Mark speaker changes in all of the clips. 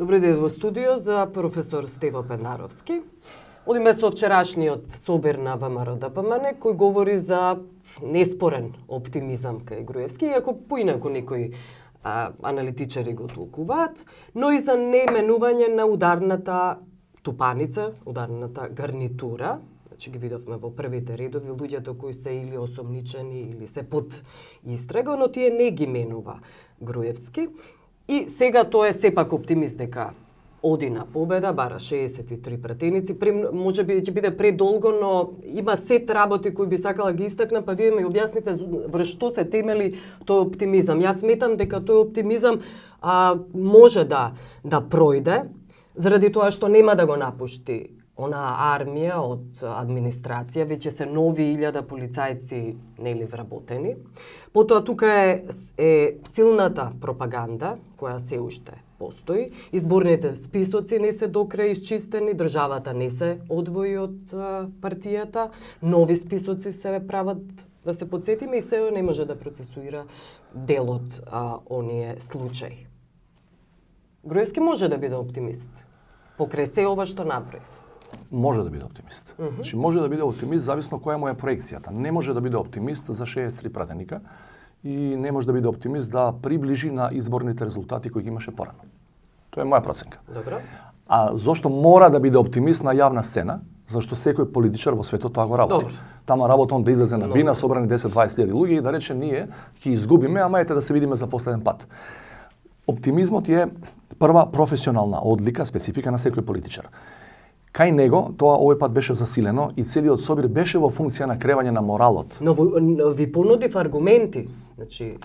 Speaker 1: Добри ден во студио за професор Стево Пендаровски. Одиме со вчерашниот собир на ВМРО-ДПМН, кој говори за неспорен оптимизам кај Груевски, иако поинаку некои аналитичари го толкуваат, но и за неименување на ударната тупаница, ударната гарнитура. Значи ги видовме во првите редови луѓето кои се или осомничени или се под истрага, но тие не ги менува Груевски. И сега тој е сепак оптимист дека оди на победа, бара 63 пратеници. Може би ќе биде предолго, но има сет работи кои би сакала ги истакна, па вие ми објасните врз што се темели тој оптимизам. Јас сметам дека тој оптимизам може да пројде, заради тоа што нема да го напушти онаа армија од администрација, веќе се нови 1000 полицајци нели вработени. Потоа тука е силната пропаганда која се уште постои. Изборните списоци не се до крај исчистени, државата не се одвои од партијата, нови списоци се прават, да се подсетиме, и се не може да процесуира дел од оние случаи. Груевски може да биде оптимист покрај се ова што направи.
Speaker 2: Може да биде оптимист. Значи може да биде оптимист зависно која му е проекцијата. Не може да биде оптимист за 63 пратеника и не може да биде оптимист да приближи на изборните резултати кои ги имаше порано. Тоа е моја проценка.
Speaker 1: Добро.
Speaker 2: А зошто мора да биде оптимист на јавна сцена? Зашто секој политичар во светот тоа го работи.
Speaker 1: Добро.
Speaker 2: Тама работа он да излезе на бина, собрани 10-20 луѓе и да рече ние ќе изгубиме, ама ете да се видиме за последен пат. Оптимизмот е прва професионална одлика, специфика на секој политичар. Кај него тоа овој пат беше засилено и целиот собир беше во функција на кревање на моралот.
Speaker 1: Но ви понудив аргументи. Значи,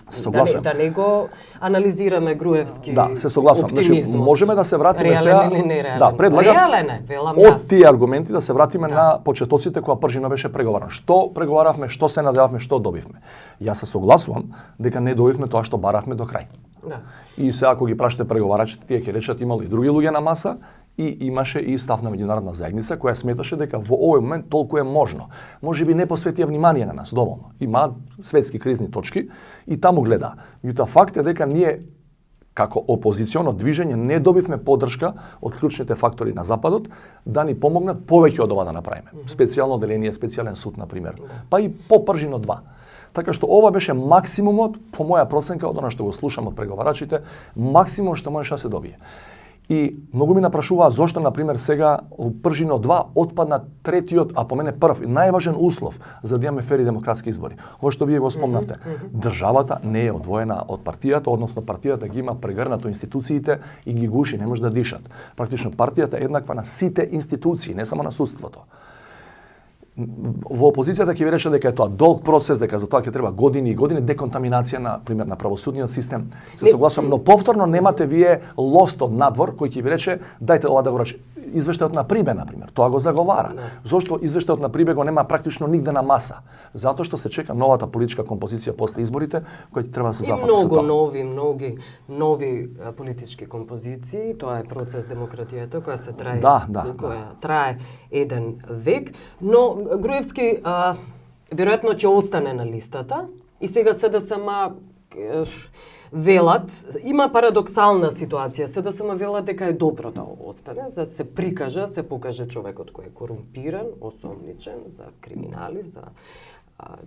Speaker 1: да не го анализираме Груевски.
Speaker 2: Да, се согласувам. Значи, можеме да се вратиме сега.
Speaker 1: Реален или нереален?
Speaker 2: Да, предлагам.
Speaker 1: Реален е, велам
Speaker 2: јас. Од
Speaker 1: јас.
Speaker 2: тие аргументи да се вратиме на почетоците кога пржино беше преговарано. Што преговаравме, што се надевавме, што добивме. Јас се согласувам дека не добивме тоа што баравме до крај.
Speaker 1: Да.
Speaker 2: И сега ако ги прашате преговарачите, тие ќе речат имало и други луѓе на маса, и имаше и став на меѓународна заедница која сметаше дека во овој момент толку е можно. Може би не посветија внимание на нас доволно. Има светски кризни точки и таму гледа. Меѓутоа факт е дека ние како опозиционо движење не добивме поддршка од клучните фактори на Западот да ни помогнат повеќе од ова да направиме. Специјално оделение, специјален суд на пример, па и попржино 2. Така што ова беше максимумот, по моја проценка, од она што го слушам од преговарачите, максимум што можеше да се добие. И многу ми напрашуваа зошто, на пример, сега во пржино 2 отпадна третиот, а по мене прв, најважен услов за да имаме фери демократски избори. Ова што вие го спомнавте. Државата не е одвоена од партијата, односно партијата ги има прегрнато институциите и ги гуши, не може да дишат. Практично партијата е еднаква на сите институции, не само на судството. Во опозицијата ќе ви рече дека е тоа долг процес, дека за тоа ќе треба години и години деконтаминација на пример на правосудниот систем. Се согласувам, но повторно немате вие лост од надвор кој ќе ви рече дајте ова да го рече. Извештајот на Прибе на пример, тоа го заговара. Зошто извештајот на Прибе го нема практично нигде на маса? Затоа што се чека новата политичка композиција после изборите која ќе треба да се зафати со тоа.
Speaker 1: Нови политички композиции, тоа е процес демократијата која се трае, која трае еден век, но Груевски веројатно ќе остане на листата и сега СДСМ велат, има парадоксална ситуација, СДСМ велат дека е добро да остане, за да се прикаже, се покаже човекот кој е корумпиран, осомничен за криминали, за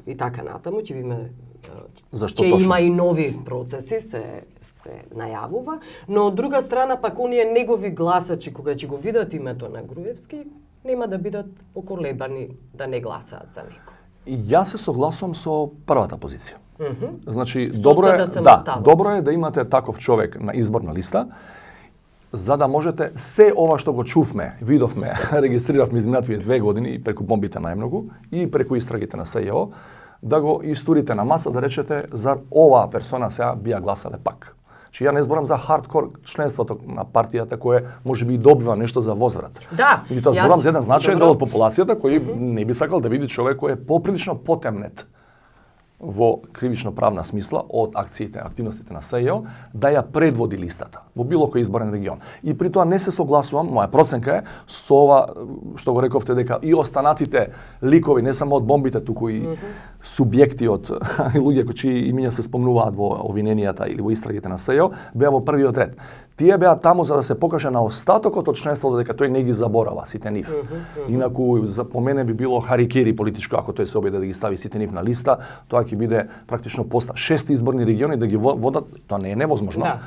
Speaker 1: и така натаму, ќе има и нови процеси, се најавува, но од друга страна пак оние негови гласачи кога ќе го видат името на Груевски, нема да бидат поколебани да не гласаат за него.
Speaker 2: Јас се согласувам со првата позиција. Значи, добро е да имате таков човек на изборна листа, за да можете се ова што го чувме, видовме, регистриравме изминативе 2 години и преку бомбите најмногу и преку истрагите на СЈО, да го истурите на маса, да речете за оваа персона сега бија гласале пак. Че ја не зборам за хардкор членството на партијата кое може би добива нешто за возврат.
Speaker 1: Да.
Speaker 2: И тоа зборам за еден значаен дел од популацијата кој не би сакал да види човек кој е поприлично потемнет во кривично-правна смисла од активностите на СЈО да ја предводи листата во било кој изборен регион. И при тоа не се согласувам, моја проценка е со ова што го рековте дека и останатите ликови не само од бомбите туку и субјекти од луѓе чии имиња се спомнуваат во обвиненијата или во истрагите на СЈО, беа во првиот ред. Тие беа таму за да се покаже на остатокот од членството дека тој не ги заборава сите нив. Инаку за по мене би било харикери политичко ако тој се обиде да ги стави сите нив на листа, тоа ќе биде практично 6 изборни региони да ги водат, тоа не е невозможно.
Speaker 1: Да.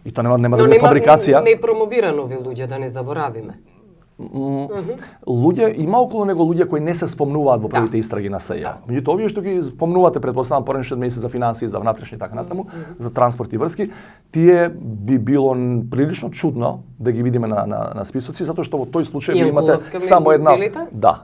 Speaker 2: И тоа нема да биде фабрикација.
Speaker 1: Не промовирано ви луѓе, да не заборавиме.
Speaker 2: Луѓе, има околу него луѓе кои не се спомнуваат во првите истраги на СЈО. Меѓутоа, овие што ги спомнувате, предпоставам, поранешниот министер за финансии, за внатрешни и така натаму, за транспорт и врски, тие би било прилично чудно да ги видиме на списоци, затоа што во тој случај ви имате само една... Да.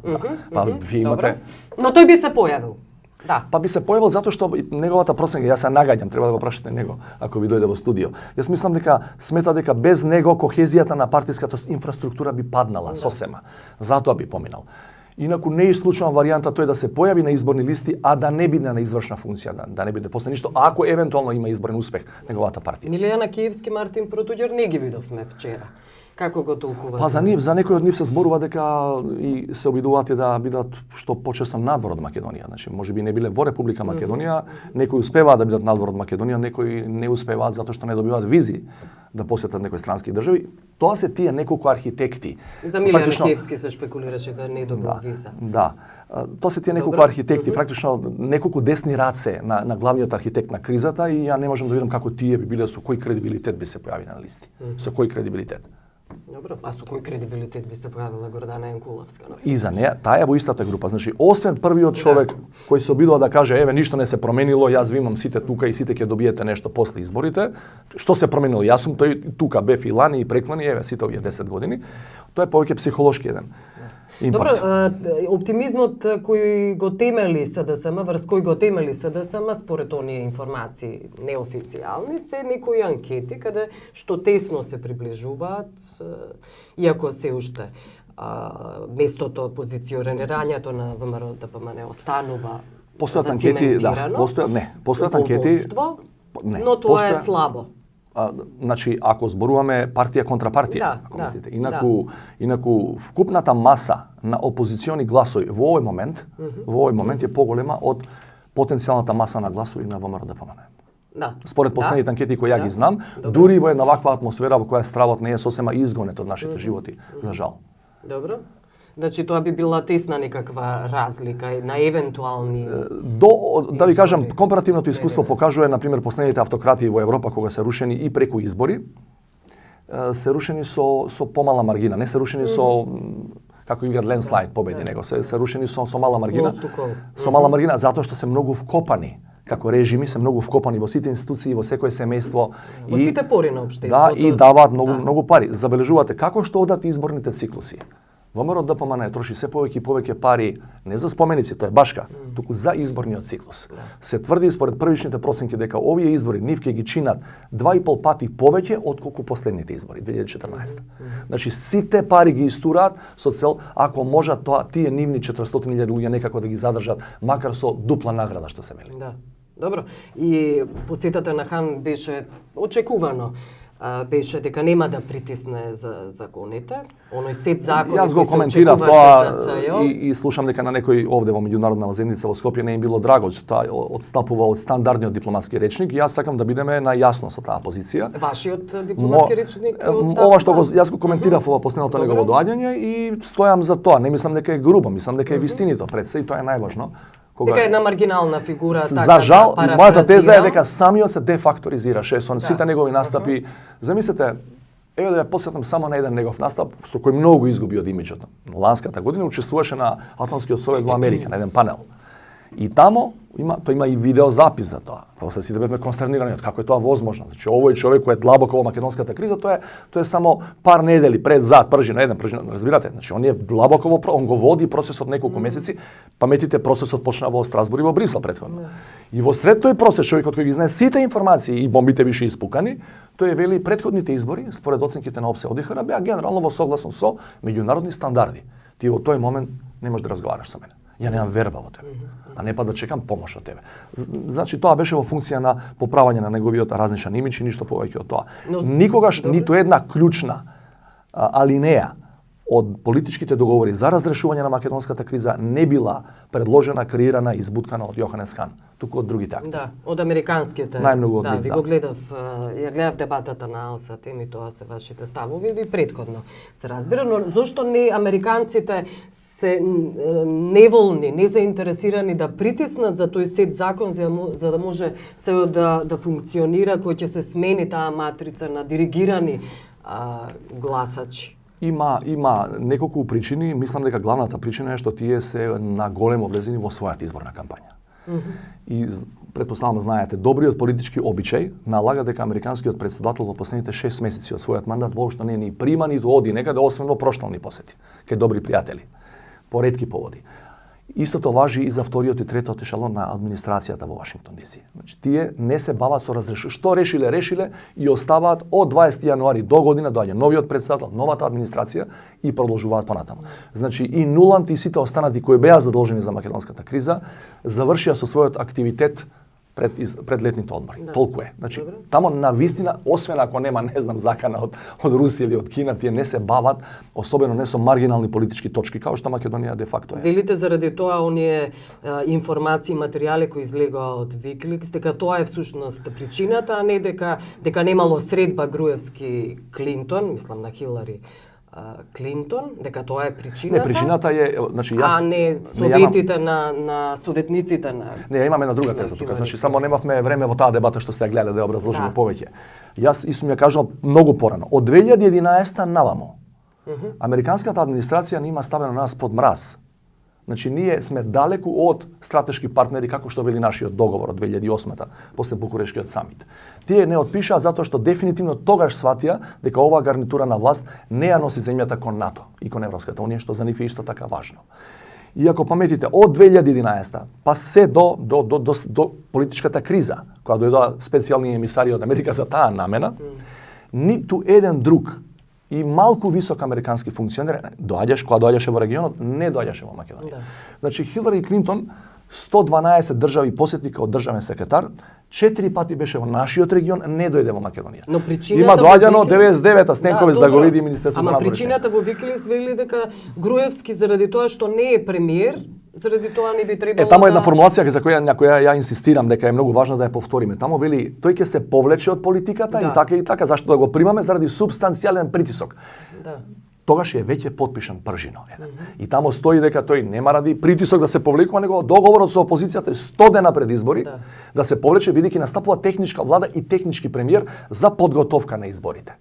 Speaker 2: Па вие имате...
Speaker 1: Но тој би се појавил. Да.
Speaker 2: Па би се појавил затоа што неговата проценка, јас се нагаѓам, треба да го прашате него ако ви дојде во студио. Јас мислам дека смета дека без него кохезијата на партиската инфраструктура би паднала сосема. Затоа би поминал. Инаку не исклучувам варијанта тој да се појави на изборни листи, а да не биде на извршна функција, да не биде после ништо, ако евентуално има изборен успех неговата партија.
Speaker 1: Милијана Киевски, Мартин Протуѓер не ги видовме вчера. Како го толкувате?
Speaker 2: Па за некои од нив се зборува дека и се обидуваат да бидат што почесто надвор од Македонија. Значи, можеби не биле во Република Македонија, некои успеваат да бидат надвор од Македонија, некои не успеваат затоа што не добиваат визи да посетат некои странски држави. Тоа се тие неколку архитекти.
Speaker 1: За Милијан Киевски се шпекулираше дека не добил виза.
Speaker 2: Да. Тоа се тие неколку архитекти, практично неколку десни раце на главниот архитект на кризата и ја не можам да видам како тие би биле, со кој кредибилитет би се појави на листи. Со кој кредибилитет?
Speaker 1: Добро, а со кој кредибилитет би се појавила Гордана Јанкуловска?
Speaker 2: И за неја, таа е во истата група. Значи, освен првиот човек кој се обидува да каже, еве, ништо не се променило, јас ви имам сите тука и сите ќе добиете нешто после изборите. Што се променило? Јас сум тој тука, бев и лани и преклани, еве, сите овие 10 години. Тоа е повеќе психолошки еден.
Speaker 1: Добро, оптимизмот кој го темели СДСМ, врз кој го темели СДСМ, според оние информации неофицијални, се некои анкети каде што тесно се приближуваат, иако се уште местото, позиционирањето на ВМРО-ДПМН останува зациментирано.
Speaker 2: Постојат анкети,
Speaker 1: но тоа е слабо.
Speaker 2: Значи, ако зборуваме партија контра партија, ако мислите. Инаку вкупната маса на опозициони гласови во овој момент е поголема од потенцијалната маса на гласови на ВМРО-ДПМН. Според последните анкети кои ја ги знам, дури во една ваква атмосфера во која стравот не е сосема изгонет од нашите животи, за жал.
Speaker 1: Добро. Значи тоа би била тесна некаква разлика на евентуални
Speaker 2: да ви кажам, компаративното искуство покажува на пример последните автократии во Европа кога се рушени и преку избори, се рушени со помала маргина, не се рушени со како играат ленслайд победи него, се рушени со мала маргина. Со мала маргина затоа што се многу вкопани како режими, се многу вкопани во сите институции, во секое семејство
Speaker 1: во сите пори на општеството.
Speaker 2: Да, и даваат многу пари. Забележувате како што одат изборните циклуси. ВМРО-ДПМН троши се повеќе и повеќе пари не за споменици, тоа е башка, туку за изборниот циклус. Се тврди според првичните проценки дека овие избори нив ќе ги чинат 2,5 пати повеќе отколку последните избори 2014. Значи сите пари ги истураат со цел ако можат тоа тие нивни 400.000 луѓе некако да ги задржат макар со дупла награда што се вели.
Speaker 1: Да. Добро. И посетата на Хан беше очекувано. Беше дека нема да притисне за законите, оној сет закони
Speaker 2: Јас го коментирав тоа и слушам дека на некој овде во меѓународна заедница во Скопје не им било драго што таа одстапува од стандардниот дипломатски речник. Јас сакам да бидеме најасно со таа позиција.
Speaker 1: Вашиот дипломатски речник одстапува?
Speaker 2: Ова што јас го коментирав ова последното негово доаѓање и стојам за тоа. Не мислам дека е грубо, мислам дека е вистинито пред се и тоа е најважно.
Speaker 1: Дека една маргинална фигура
Speaker 2: за жал, мојата теза е дека самиот се дефакторизираше со сите негови настапи. Замислете, еве да ја потсетам само на еден негов настап со кој многу изгуби од имиџот. Ланската година учествуваше на Атлантскиот совет во Америка на еден панел. И тамо има и видеозапис за тоа. После сите бевме констернирани од како е тоа возможно. Значи овој човек кој е длабоко во македонската криза, тоа е само пар недели пред зад пржина, разбирате? Значи он е длабоко он го води процесот неколку месеци, паметите процесот почна во Страсбург и во Брисел претходно. И во сред тој процес човекот кој ги знае сите информации и бомбите више испукани, тој вели претходните избори според оценките на ОПСЕ ОДИХР беа генерално во согласно со меѓународни стандарди. Ти во тој момент не можеш да разговараш со мене. Ја немам верба во тебе, а не па да чекам помош од тебе. Значи тоа беше во функција на поправање на неговиот разнишан имидж и ништо повеќе од тоа. Никогаш ниту една клучна алинеја од политичките договори за разрешување на македонската криза не била предложена, креирана и избуткана од Јоханес Хан, туку од другите актери.
Speaker 1: Да, од американските.
Speaker 2: Најмногу од
Speaker 1: да,
Speaker 2: нив,
Speaker 1: ви
Speaker 2: да.
Speaker 1: го гледав, ја гледав дебатата на Алса, теми тоа се вашите ставови и предходно се разбира, но зошто не американците се неволни, незаинтересирани да притиснат за тој сет закон за да може се да функционира, кој ќе се смени таа матрица на диригирани гласачи?
Speaker 2: Има неколку причини, мислам дека главната причина е што тие се на големо влезени во својата изборна кампања. И претпоставам знаете, добриот политички обичај налага дека американскиот претседател во последните 6 месеци од својот мандат воопшто не ни прима ниту оди некаде освен во проштални посети кај добри пријатели по ретки поводи. Истото важи и за вториот и третиот ешелон на администрацијата во Вашингтон ДС. Значи, тие не се бават со што решиле и оставаат од 20 јануари до година доаѓа новиот претседател, новата администрација и продолжуваат понатаму. Значи и Нуланд и сите останати кои беа задолжени за македонската криза завршија со својот активитет пред летните одмори. Да. Толку е. Значи, тамо на вистина, освен ако нема, не знам, закана од Русија или од Кина, тие не се бават, особено не со маргинални политички точки, као што Македонија де факто е.
Speaker 1: Велите заради тоа оние информации, материјали кои излегоа од Wikileaks, дека тоа е всушност причината, а не дека немало средба Груевски Клинтон, мислам на Хилари Клинтон, дека тоа е причината.
Speaker 2: Не, причината е, значи јас
Speaker 1: не советите на советниците на.
Speaker 2: Не, имаме една друга теза тука. Значи само немавме време во таа дебата што сте ја гледале да ја образложиме повеќе. Јас исто ми ја кажал многу порано. Од 2011 навамо американската администрација не има ставено нас под мраз. Значи ние сме далеку од стратешки партнери како што вели нашиот договор од 2008-та после Букурешкиот самит. Тие не отпишаа затоа што дефинитивно тогаш сватија дека оваа гарнитура на власт не ја носи земјата кон НАТО и кон Европската унија, што за нив е исто така важно. И ако паметите од 2011 па се до политичката криза, која дојдоа специјални емисари од Америка за таа намена, ниту еден друг и малку висок американски функционер кога доаѓаше во регионот, не доаѓаше во Македонија. Да. Значи Хилари Клинтон 112 држави посети како државен секретар, 4 пати беше во нашиот регион, не дојде во Македонија.
Speaker 1: Но причината
Speaker 2: има доаѓано 99-та Стенковец да го види Министерството за
Speaker 1: Ама
Speaker 2: надворешни.
Speaker 1: причината во Wikileaks вели дека Груевски заради тоа што не е премиер, заради тоа не би требало
Speaker 2: тамо една формулација за која ја инсистирам дека е многу важно да ја повториме. Тамо вели тој ќе се повлече од политиката и така зашто да го примаме заради субстанцијален притисок. Да. Тогаш е веќе потпишан пржино. И тамо стои дека тој нема ради притисок да се повлекува, него договорот со опозицијата е 100 дена пред избори да се повлече бидејќи настапува техничка влада и технички премиер за подготовка на изборите.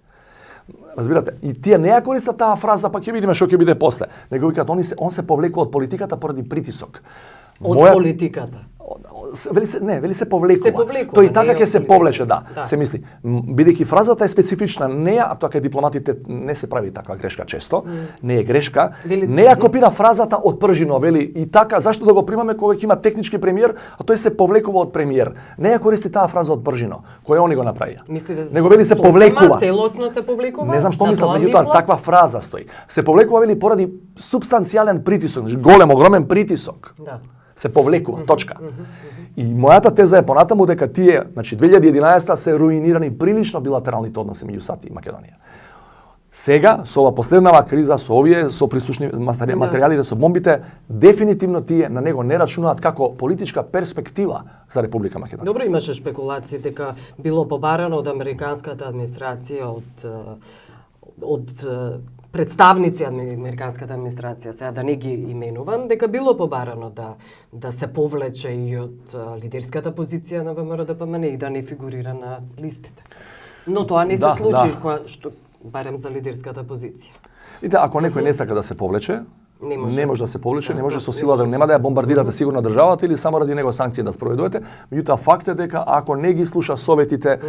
Speaker 2: Разбирате? И тие не ја користат таа фраза, па ќе видиме што ќе биде после. Него викаат он се повлекува од политиката поради притисок.
Speaker 1: Од политиката.
Speaker 2: Вели се повлекува. Тој така ќе се повлече, да. Се мисли, бидејќи фразата е специфична, не ја, тоа кај дипломатите не се прави таква грешка често, не е грешка, не ја копира фразата од пржино, вели и така, зашто да го примаме кога ќе има технички премиер, а тој се повлекува од премиер. Не ја користи таа фраза од пржино, која они го направија. Него вели се повлекува.
Speaker 1: Целосно се повлекува?
Speaker 2: Не знам што мислат, меѓутоа таква фраза стои. Се повлекува вели поради субстанцијален притисок, значи голем, огромен притисок. Да. Се повлекува, точка. И мојата теза е понатаму дека тие, значи 2011 се руинирани прилично билатералните односи меѓу САД и Македонија. Сега со ова последнава криза, со присушни материјалите, со бомбите, дефинитивно тие на него не рачунуваат како политичка перспектива за Република Македонија.
Speaker 1: Добро, имаше шпекулации дека било побарано од американската администрација, од представници од американската администрација, сега да не ги именувам, дека било побарано да се повлече и од лидерската позиција на ВМРО-ДПМН и да не фигурира на листите. Но тоа не се случи, што барем за лидерската позиција.
Speaker 2: Видите, ако некој не сака да се повлече, не може да се повлече, не може со сила да нема да ја бомбардирате сигурно државата или само ради него санкции да спроведувате. Меѓутоа факт е дека ако не ги слуша советите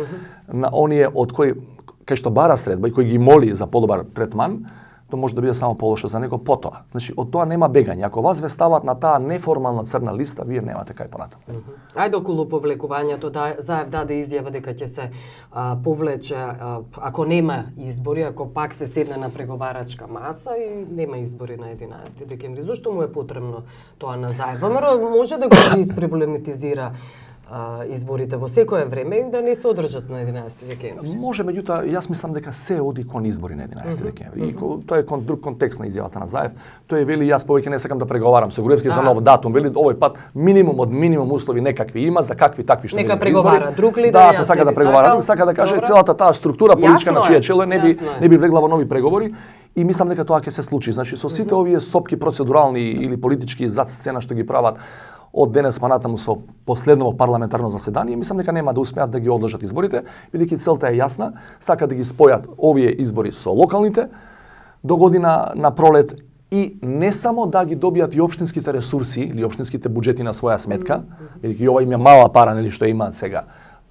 Speaker 2: на оние од кои кај што бара средба и кој ги моли за подобар третман, тоа може да биде само полошо за него потоа. Значи, од тоа нема бегање. Ако вас ве стават на таа неформална црна листа, вие немате кај понатаму.
Speaker 1: Ајде околу повлекувањето, Заев даде изјава дека ќе се повлече ако нема избори, ако пак се седне на преговарачка маса и нема избори на 11 декември. Зошто му е потребно тоа на Заев? ВМРО може да го испреблематизира изборите во секое време и да не се одржат на 11 декември.
Speaker 2: Може, меѓутоа, јас мислам дека се оди кон избори на 11 декември. И тоа е друг контекст на изјавата на Заев. Тој вели јас повеќе не сакам да преговарам со Груевски за нов датум. Вели овој пат минимум од минимум услови некакви има за какви такви што
Speaker 1: нека
Speaker 2: не
Speaker 1: преговара.
Speaker 2: Избори.
Speaker 1: Друг ли
Speaker 2: да,
Speaker 1: јас
Speaker 2: ако сака
Speaker 1: не
Speaker 2: да
Speaker 1: би
Speaker 2: преговара,
Speaker 1: сакал?
Speaker 2: сака да каже
Speaker 1: Добро.
Speaker 2: целата таа структура политичка на
Speaker 1: Јасно
Speaker 2: чие
Speaker 1: е,
Speaker 2: чело не
Speaker 1: јасно е.
Speaker 2: би влегла во нови преговори. И мислам дека тоа ќе се случи. Значи со сите овие сопки процедурални или политички зад сцена што ги прават од денес па натаму со последново парламентарно заседание, мислам дека нема да успеат да ги одложат изборите, бидејќи целта е јасна, сакаат да ги спојат овие избори со локалните до година на пролет и не само да ги добијат и општинските ресурси или општинските буџети на своја сметка, бидејќи ова им е мала пара нели што имаат сега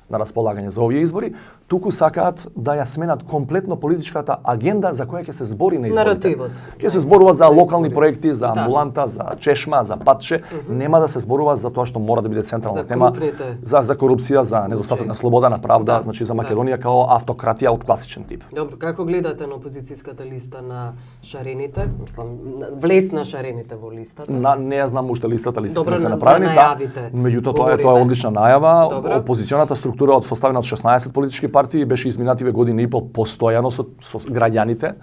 Speaker 2: на располагање за овие избори, туку сакаат да ја сменат комплетно политичката агенда за која ќе се збори на изборите.
Speaker 1: Наративот.
Speaker 2: Ќе се зборува за
Speaker 1: На
Speaker 2: локални
Speaker 1: изборите.
Speaker 2: проекти, за амбуланта, за чешма, за патче, нема да се зборува за тоа што мора да биде централна
Speaker 1: За
Speaker 2: тема
Speaker 1: крупните
Speaker 2: за корупција, за недостаток на слобода, на правда, значи за Македонија као автократија од класичен тип.
Speaker 1: Добро, како гледате на опозицијската листа на шарените? Мислам, влез на шарените во листата.
Speaker 2: Не ја знам уште листата
Speaker 1: Добро,
Speaker 2: не се
Speaker 1: за
Speaker 2: направени,
Speaker 1: најавите
Speaker 2: меѓутоа тоа е
Speaker 1: говориме.
Speaker 2: одлична најава.
Speaker 1: Добро.
Speaker 2: Опозиционата структура од составена од 16 политички партии беше изминативе години и пол постојано со граѓаните,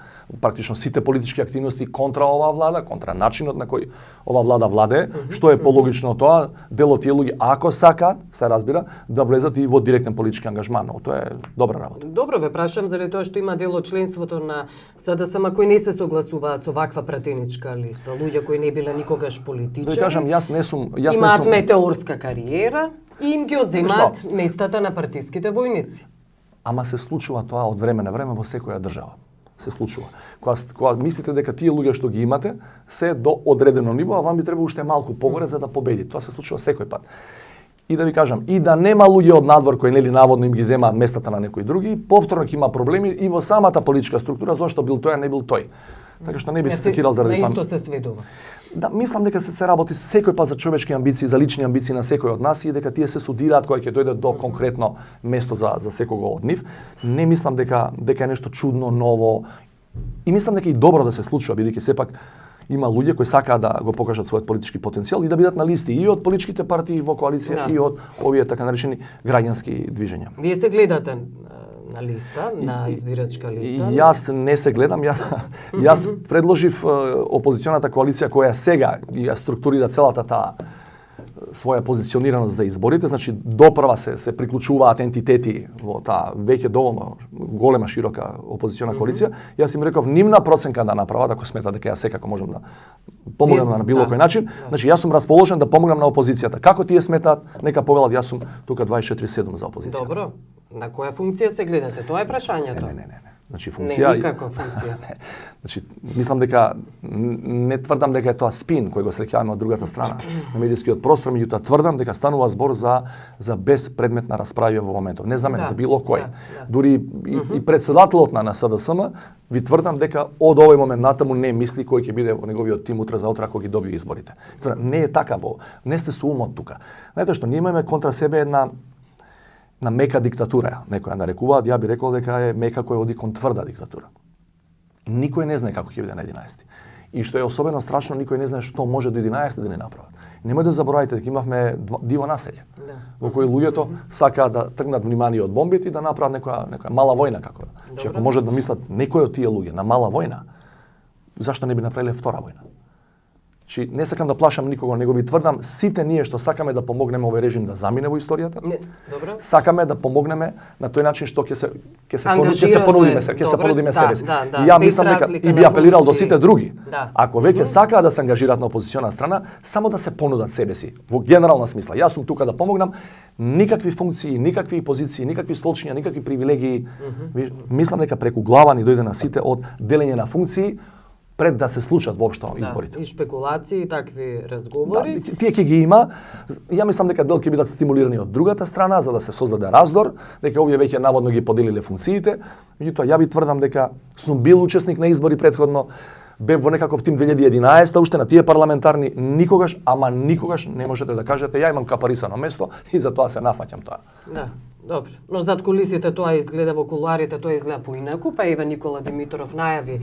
Speaker 2: практично сите политички активности контра оваа влада, контра начинот на кој ова влада владее, што е пологично од тоа, дел од тие луѓе ако сакаат, се разбира, да влезат и во директен политички ангажман, но тоа е добра работа.
Speaker 1: Добро ве прашам заради тоа што има дел од членството на СДСМ кои не се согласуваат со ваква пратеничка листа, луѓе кои не биле никогаш
Speaker 2: Да
Speaker 1: политичари.
Speaker 2: кажам, јас не сум
Speaker 1: имаат метеорска кариера и им ги одземаат местата на партиските војници.
Speaker 2: Ама се случува тоа од време на време во секоја држава. Се случува. Кога мислите дека тие луѓе што ги имате се до одредено ниво, а вам би треба уште малку погоре за да победи. Тоа се случува секој пат. И да ви кажам, и да нема луѓе од надвор кои нели наводно им ги земаат местата на некои други, повторно ќе има проблеми и во самата политичка структура зашто бил тој, а не бил тој. Така што не би се секирал заради
Speaker 1: тоа.
Speaker 2: тоа.
Speaker 1: На исто се сведува.
Speaker 2: Да, мислам дека се работи секој пат за човечки амбиции, за лични амбиции на секој од нас и дека тие се судираат кога ќе дојде до конкретно место за секого од нив. Не мислам дека е нешто чудно, ново. И мислам дека и добро да се случува, бидејќи сепак има луѓе кои сакаат да го покажат својот политички потенцијал и да бидат на листи и од политичките партии во коалиција и од овие така наречени граѓански движења.
Speaker 1: Вие се гледате на листа, на избирачка листа?
Speaker 2: Јас не се гледам, јас предложив опозиционата коалиција која сега ја структурира целата таа своја позиционираност за изборите, значи допрва се приклучуваат ентитети во таа веќе доволно голема широка опозициона коалиција. Јас им реков нивна проценка да направат ако смета дека ја секако можам да помогнам на било кој начин. Значи јас сум расположен да помогнам на опозицијата. Како тие сметаат, нека повелат, јас сум тука 24/7 за опозиција.
Speaker 1: Добро. На која функција се гледате? Тоа е прашањето.
Speaker 2: Не. Значи функција.
Speaker 1: Не, никаква функција.
Speaker 2: Значи мислам дека не тврдам дека е тоа спин кој го среќаваме од другата страна на медијскиот простор, меѓутоа тврдам дека станува збор за безпредметна расправа во моментов. Не за мене, за било кој. Дури и председателот на СДСМ ви тврдам дека од овој момент натаму не мисли кој ќе биде во неговиот тим утре за утре ако ги добие изборите. Тоа не е така не сте со умот тука. Знаете што, ние имаме контра себе една на мека диктатура, некој ја нарекуваат, ја би рекол дека е мека која оди кон тврда диктатура. Никој не знае како ќе биде на 11. И што е особено страшно, никој не знае што може до 11 да не направат. Немој да заборавате дека имавме диво населје, во кој луѓето сакаат да тргнат внимание од бомбите и да направат некоја мала војна како. Че ако можат да мислат некој од тие луѓе на мала војна, зашто не би направиле втора војна? Чи не сакам да плашам никого, него ви тврдам, сите ние што сакаме да помогнеме овој режим да замине во историјата.
Speaker 1: Добро.
Speaker 2: Сакаме да помогнеме на тој начин што ќе се понудиме себе си. И ја мислам дека и би апелирал до сите други. Ако веќе сакаат да се ангажираат на опозициона страна, само да се понудат себе си во генерална смисла. Јас сум тука да помогнам, никакви функции, никакви позиции, никакви столчиња, никакви привилегии. Мислам дека преку глава ни дојде на сите од делење на функции пред да се случат воопшто изборите.
Speaker 1: И шпекулации и такви разговори.
Speaker 2: Тие ќе ги има. Ја мислам дека дел ќе бидат стимулирани од другата страна за да се создаде раздор, дека овие веќе наводно ги поделиле функциите. Меѓутоа ја ви тврдам дека сум бил учесник на избори претходно, бев во некаков тим 2011 уште на тие парламентарни, никогаш не можете да кажете ја имам капарисано место и за тоа се нафаќам тоа.
Speaker 1: Да. Добро, но зад кулисите тоа изгледа, во кулуарите тоа изгледа поинаку, па Ива Никола Димитров најави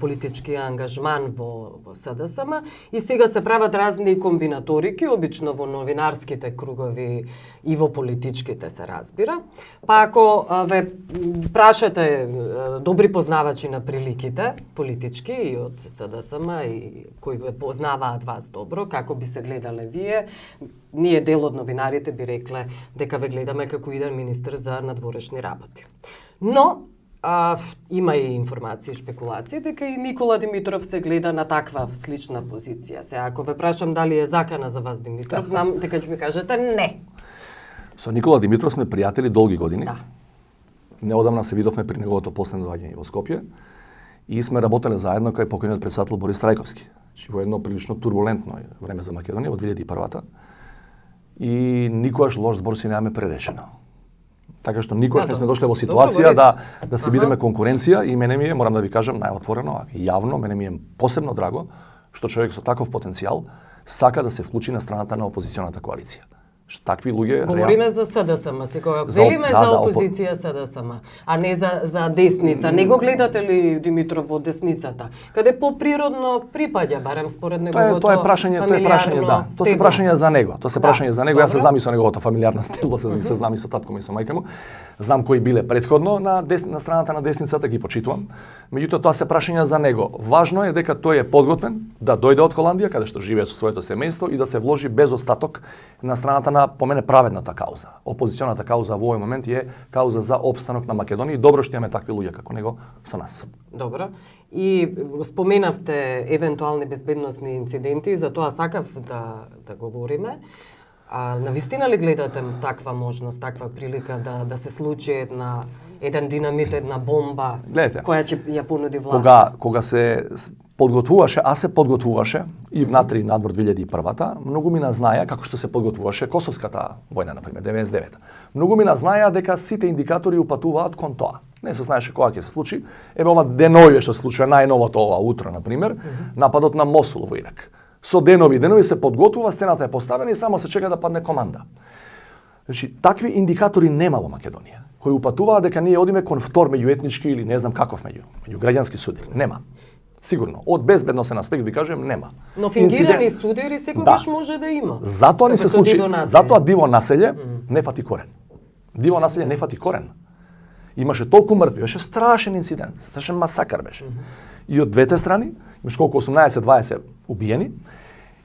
Speaker 1: политички ангажман во СДСМ и сега се прават разни комбинаторики, обично во новинарските кругови и во политичките се разбира. Па ако ве прашате добри познавачи на приликите политички и од СДСМ и кои ве познаваат вас добро, како би се гледале вие, ние дел од новинарите би рекле дека ве гледаме како иден министер за надворешни работи. Но има и информации и шпекулации дека и Никола Димитров се гледа на таква слична позиција. Сега, ако ве прашам дали е закана за вас Димитров, знам дека ќе ми кажете не.
Speaker 2: Со Никола Димитров сме пријатели долги години.
Speaker 1: Да.
Speaker 2: Неодамна се видовме при неговото последно доаѓање во Скопје и сме работеле заедно кај покојниот председател Борис Трајковски. Значи во едно прилично турбулентно време за Македонија во 2001-та. И никогаш лош збор си немаме преречено. Така што никогаш не сме дошле во ситуација да се бидеме конкуренција и мене ми е, морам да ви кажам најотворено, јавно, мене ми е посебно драго што човек со таков потенцијал сака да се вклучи на страната на опозиционата коалиција. Што такви луѓе
Speaker 1: говориме за СДСМ, сега велиме за опозиција СДСМ, а не за десница. Не го гледате ли Димитров во десницата? Каде поприродно припаѓа барем според неговото
Speaker 2: тоа е прашање, да. Тоа се прашање за него. Тоа се прашање за него. Јас се знам и со неговото фамилиарно стебло, се знам и со татко ми и со мајка му. Знам кои биле претходно на страната на десницата, ги почитувам. Меѓутоа тоа се прашања за него. Важно е дека тој е подготвен да дојде од Холандија, каде што живее со своето семејство и да се вложи без остаток на страната на по мене праведната кауза. Опозиционата кауза во овој момент е кауза за опстанок на Македонија и добро што имаме такви луѓе како него со нас.
Speaker 1: Добро. И споменавте евентуални безбедносни инциденти, за тоа сакав да говориме. Навистина ли гледате таква можност, таква прилика да се случи еден динамит, една бомба,
Speaker 2: гледате,
Speaker 1: која ќе ја понуди власта?
Speaker 2: Кога се подготвуваше, а се подготвуваше и внатре и надвор 2001-та, многу мина знаеа како што се подготвуваше Косовската војна, например, 99-та. Многу мина знаеа дека сите индикатори упатуваат кон тоа. Не се знаеше кога ќе се случи. Еве ова денови што се случува најновото ова утро, например, нападот на Мосул во Ирак. Со денови се подготвува, сцената е поставена и само се чека да падне команда. Значи, такви индикатори нема во Македонија, кои упатуваат дека ние одиме кон втор меѓуетнички или не знам каков меѓу граѓански судир. Нема. Сигурно. Од безбедносен аспект ви кажем нема.
Speaker 1: Но фингирани судири секогаш може да има.
Speaker 2: Затоа ни се случи, затоа диво населје не фати корен. Диво населје не фати корен. Имаше толку мртви, беше страшен инцидент, страшен масакар беше. И од двете страни, имаш колку 18-20 убиени,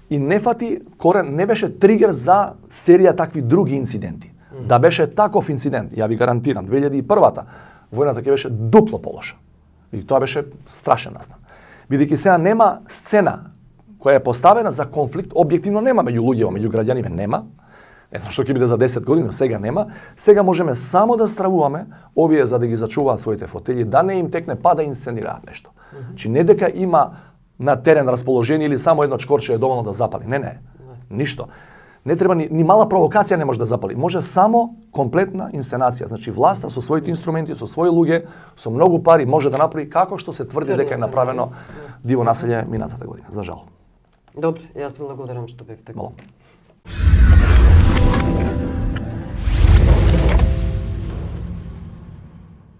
Speaker 2: и не фати корен, не беше тригер за серија такви други инциденти. Да беше таков инцидент, ја ви гарантирам, 2001-та, војната ќе беше дупло полоша. И тоа беше страшен настан. Бидејќи сега нема сцена која е поставена за конфликт, објективно нема меѓу луѓето, меѓу граѓаните нема. Не знам што ќе биде за 10 години, но сега нема. Сега можеме само да стравуваме овие за да ги зачуваат своите фотели, да не им текне па да инсценираат нешто. Чи не дека има на терен расположение или само едно чкорче е доволно да запали. Не. Ништо. Не треба ни мала провокација не може да запали. Може само комплетна инсценација. Значи власта со своите инструменти, со своји луѓе, со многу пари може да направи како што се тврди дека е направено диво населје минатата година, за жал.
Speaker 1: Добро, јас благодарам што бевте гост.